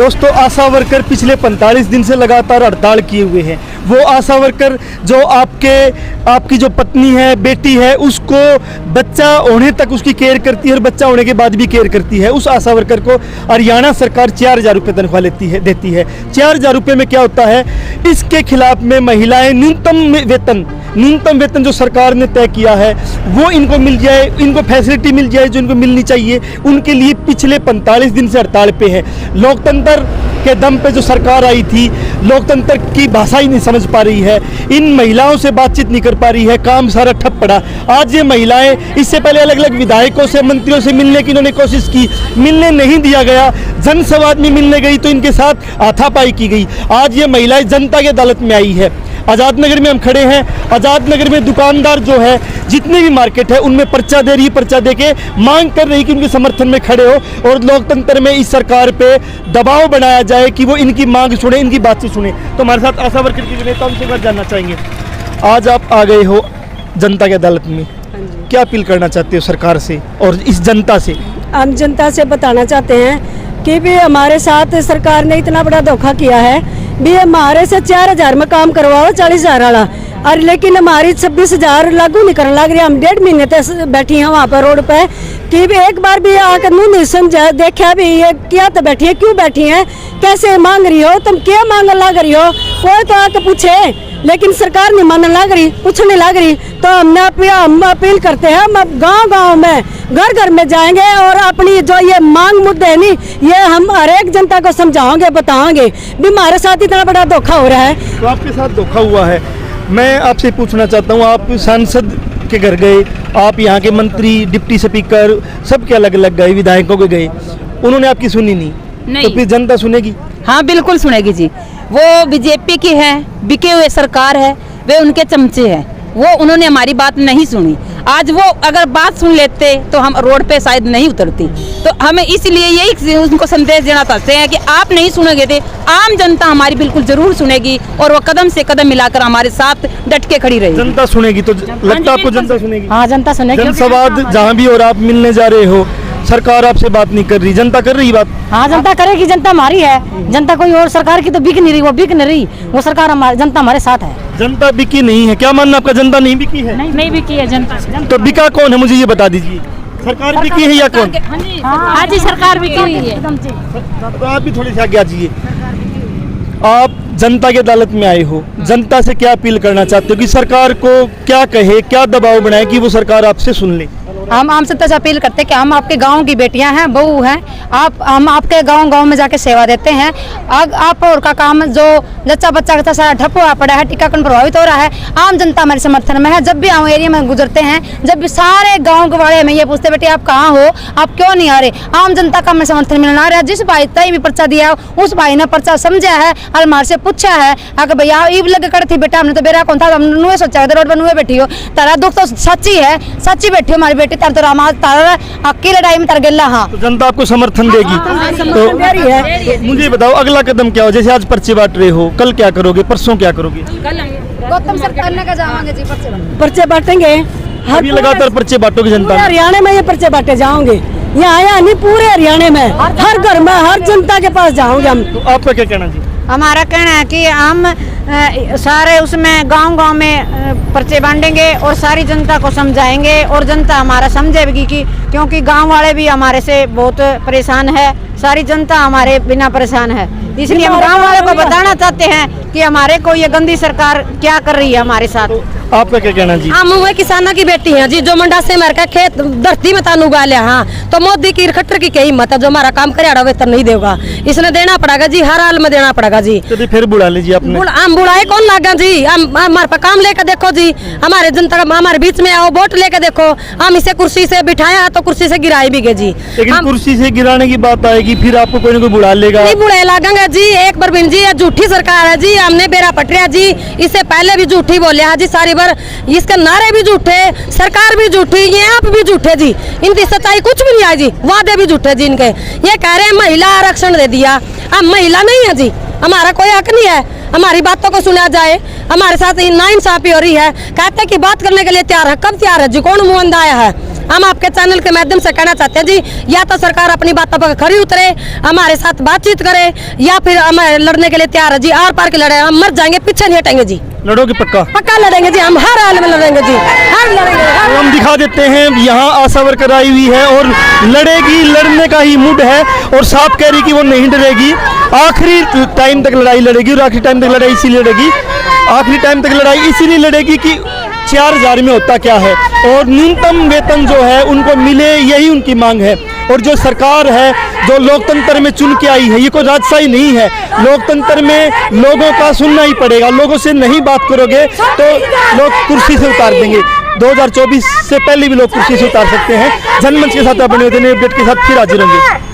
दोस्तों आशा वर्कर पिछले 45 दिन से लगातार हड़ताल किए हुए हैं। वो आशा वर्कर जो आपकी जो पत्नी है, बेटी है, उसको बच्चा होने तक उसकी केयर करती है और बच्चा होने के बाद भी केयर करती है, उस आशा वर्कर को हरियाणा सरकार 4000 रुपये तनख्वाह देती है। 4000 रुपये में क्या होता है? इसके खिलाफ में महिलाएं न्यूनतम वेतन जो सरकार ने तय किया है वो इनको मिल जाए, इनको फैसिलिटी मिल जाए जो इनको मिलनी चाहिए, उनके लिए पिछले 45 दिन से हड़ताल पे है। लोकतंत्र के दम पे जो सरकार आई थी, लोकतंत्र की भाषा ही नहीं समझ पा रही है, इन महिलाओं से बातचीत नहीं कर पा रही है, काम सारा ठप पड़ा। आज ये महिलाएं, इससे पहले अलग अलग विधायकों से, मंत्रियों से मिलने की इन्होंने कोशिश की, मिलने नहीं दिया गया। जनसंवाद में मिलने गई तो इनके साथ हाथापाई की गई। आज ये महिलाएं जनता की अदालत में आई है। आज़ाद नगर में हम खड़े हैं। आज़ाद नगर में दुकानदार जो है, जितने भी मार्केट है, उनमें पर्चा दे रही है, पर्चा दे के मांग कर रही कि उनके समर्थन में खड़े हो और लोकतंत्र में इस सरकार पे दबाव बनाया जाए कि वो इनकी मांग सुने, इनकी बात सुने। तो हमारे साथ आशा वर्कर के नेता, उनसे बात जानना चाहेंगे। आज आप आ गए हो जनता की अदालत में, क्या अपील करना चाहते हो सरकार से और इस जनता से? हम जनता से बताना चाहते हैं कि भी हमारे साथ सरकार ने इतना बड़ा धोखा किया है। भी हमारे से 4000 में काम करवाओ, 40,000 वाला, और लेकिन हमारी 26,000 लागू नहीं करने लग रही। हम 1.5 महीने तक बैठी हैं वहाँ पर रोड पे कि भी एक बार भी आकर मुँह नहीं समझा, देखा भी ये क्या तो बैठी है, क्यों बैठी है, कैसे मांग रही हो, तुम क्या मांग लग रही हो, कोई तो आके पूछे। लेकिन सरकार नहीं मानने लग रही, पूछने लग रही। तो हम अपील करते हैं, हम गांव-गांव में, घर-घर में जाएंगे और अपनी जो ये मांग मुद्दे है नहीं, ये हम हर एक जनता को समझाओगे, बताओगे भी हमारे साथ इतना बड़ा धोखा हो रहा है। तो आपके साथ धोखा हुआ है। मैं आपसे पूछना चाहता हूँ, आप सांसद के घर गए, आप यहाँ के मंत्री, डिप्टी स्पीकर, सबके अलग अलग गए, विधायकों के गए, उन्होंने आपकी सुनी नहीं। तो फिर जनता सुनेगी? हाँ बिल्कुल सुनेगी जी। वो बीजेपी की है, बिके हुए सरकार है, वे उनके चमचे हैं, वो उन्होंने हमारी बात नहीं सुनी। आज वो अगर बात सुन लेते तो हम रोड पे शायद नहीं उतरती। तो हमें इसलिए यही उनको संदेश देना चाहते हैं कि आप नहीं सुनेंगे थे, आम जनता हमारी बिल्कुल जरूर सुनेगी और वो कदम से कदम मिलाकर हमारे साथ डट के खड़ी रहेगी। जनता सुनेगी तो लगता है आपको जनता सुनेगी? हाँ जनता सुनेगी। जनसंवाद जहाँ भी और आप मिलने जा रहे हो, सरकार आपसे बात नहीं कर रही, जनता कर रही बात? हाँ जनता करेगी, जनता हमारी है। जनता कोई और सरकार की तो बिक नहीं रही, वो बिक नहीं रही, वो सरकार हमारी, जनता हमारे साथ है। जनता बिकी नहीं है, क्या मानना आपका? जनता नहीं बिकी है? नहीं बिकी है जनता। तो बिका कौन है, मुझे ये बता दीजिए। सरकार बिकी है या कौन? हाँ जी सरकार बिकी हुई है। तो आप भी थोड़ी सी आगे आ जाइए। आप जनता की अदालत में आए हो, जनता से क्या अपील करना चाहते हो कि सरकार को क्या कहे, क्या दबाव बनाए कि वो सरकार आपसे सुन ले? हम आम जनता से अपील करते हैं कि हम आपके गांव की बेटियां हैं, बहू हैं, हम आपके गांव में जाके सेवा देते हैं। आप और का काम जो जच्चा बच्चा का सारा ठप हुआ पड़ा है, टीकाकरण प्रभावित हो रहा है, आम जनता हमारे समर्थन में है। जब भी हम एरिया में गुजरते हैं, जब भी सारे गाँव के वाले हमें ये पूछते बेटे आप कहाँ हो, आप क्यों नहीं आ रहे, आम जनता का हमें समर्थन मिलना रहा है। जिस भाई तय भी पर्चा दिया, उस भाई ने पर्चा समझा है, अलमार से पूछा है अगर भैया ईब लगे कर थी बेटा, हमने तो बेरा कौन था, हमने सोचा रोड पर नुए बैठी हो, तारा दुख तो सच्ची है, सच्ची बैठी हो हमारी बेटी, तार तो रामा तारा अकेले लड़ाई में तर गेला। हाँ तो जनता आपको समर्थन देगी। तो मुझे बताओ अगला कदम क्या हो? जैसे आज पर्चे बांट रहे हो, कल क्या करोगे, परसों क्या करोगे? गौतम सरकार ने का जावांगे जी, पर्चे बांटेंगे, अभी लगातार पर्चे बांटोगे जनता में? हरियाणा में ये पर्चे बांटे जाओगे, यहाँ नहीं पूरे हरियाणा में, हर घर में, हर जनता के पास जाओगे हम। तो आपका क्या कहना जी? हमारा कहना है कि हम सारे उसमें गांव-गांव में पर्चे बांटेंगे और सारी जनता को समझाएंगे और जनता हमारा समझेगी कि क्योंकि गांव वाले भी हमारे से बहुत परेशान है, सारी जनता हमारे बिना परेशान है, इसलिए हम गांव वाले को बताना चाहते हैं कि हमारे को ये गंदी सरकार क्या कर रही है हमारे साथ। आपका क्या कहना जी? हम हुए किसानों की बेटी हैं जी, जो मंडा से हमारे का खेत धरती में तान उगा लिया। हाँ तो मोदी की खट्टर की क्या हिम्मत है, जो हमारा काम करे वेतन नहीं देगा, इसने देना पड़ेगा जी, हर हाल में देना पड़ेगा जी। तो फिर बुला लीजिए आपने। हम बुलाए कौन लागा जी, हम हमारे पर काम लेकर देखो जी, हमारे जनता हमारे बीच में आओ, वोट लेकर देखो। हम इसे कुर्सी से बिठाया तो कुर्सी से गिराए भी गए जी। लेकिन कुर्सी से गिराने की बात आएगी फिर आपको कोई ना कोई बुला लेगा। नहीं बुलाए लागेंगे जी, एक बार बिन जी ये झूठी सरकार है जी, हमने बेरा पटरिया जी, इससे पहले भी झूठी बोले जी सारी बार, इसके नारे भी झूठे, सरकार भी झूठी, ये आप भी झूठे जी, इनकी सच्चाई कुछ भी नहीं आई जी, वादे भी झूठे जी इनके। ये कह रहे हैं महिला आरक्षण दे दिया, हम महिला नहीं है जी, हमारा कोई हक नहीं है, हमारी बातों को सुना जाए, हमारे साथ नाइंसाफी हो रही है। कहते हैं कि बात करने के लिए तैयार है, कब तैयार है जी, कौन मुंह आया है? हम आपके चैनल के माध्यम से कहना चाहते हैं जी, या तो सरकार अपनी बातों पर खरी उतरे, हमारे साथ बातचीत करे, या फिर हम लड़ने के लिए तैयार है जी, आर पार के लड़े, हम मर जाएंगे, पीछे नहीं हटेंगे जी। लड़ोगे पक्का? पक्का लड़ेंगे जी, हम हर हाल में लड़ेंगे जी, हर लड़ेंगे। तो हम दिखा देते हैं, यहाँ आशा वर्कर आई हुई है और लड़ेगी, लड़ने का ही मूड है और साफ कह रही कि वो नहीं डरेगी, आखिरी टाइम तक लड़ाई लड़ेगी। और आखिरी टाइम तक लड़ाई इसीलिए लड़ेगी, आखिरी टाइम तक लड़ाई इसीलिए लड़ेगी कि 4000 में होता क्या है और न्यूनतम वेतन जो है उनको मिले, यही उनकी मांग है। और जो सरकार है जो लोकतंत्र में चुन के आई है, ये कोई राजशाही नहीं है, लोकतंत्र में लोगों का सुनना ही पड़ेगा, लोगों से नहीं बात करोगे तो लोग कुर्सी से उतार देंगे। 2024 से पहले भी लोग कुर्सी से उतार सकते हैं। जनमंच के साथ बने होते हैं, अपडेट के साथ फिर हाजिर होंगे।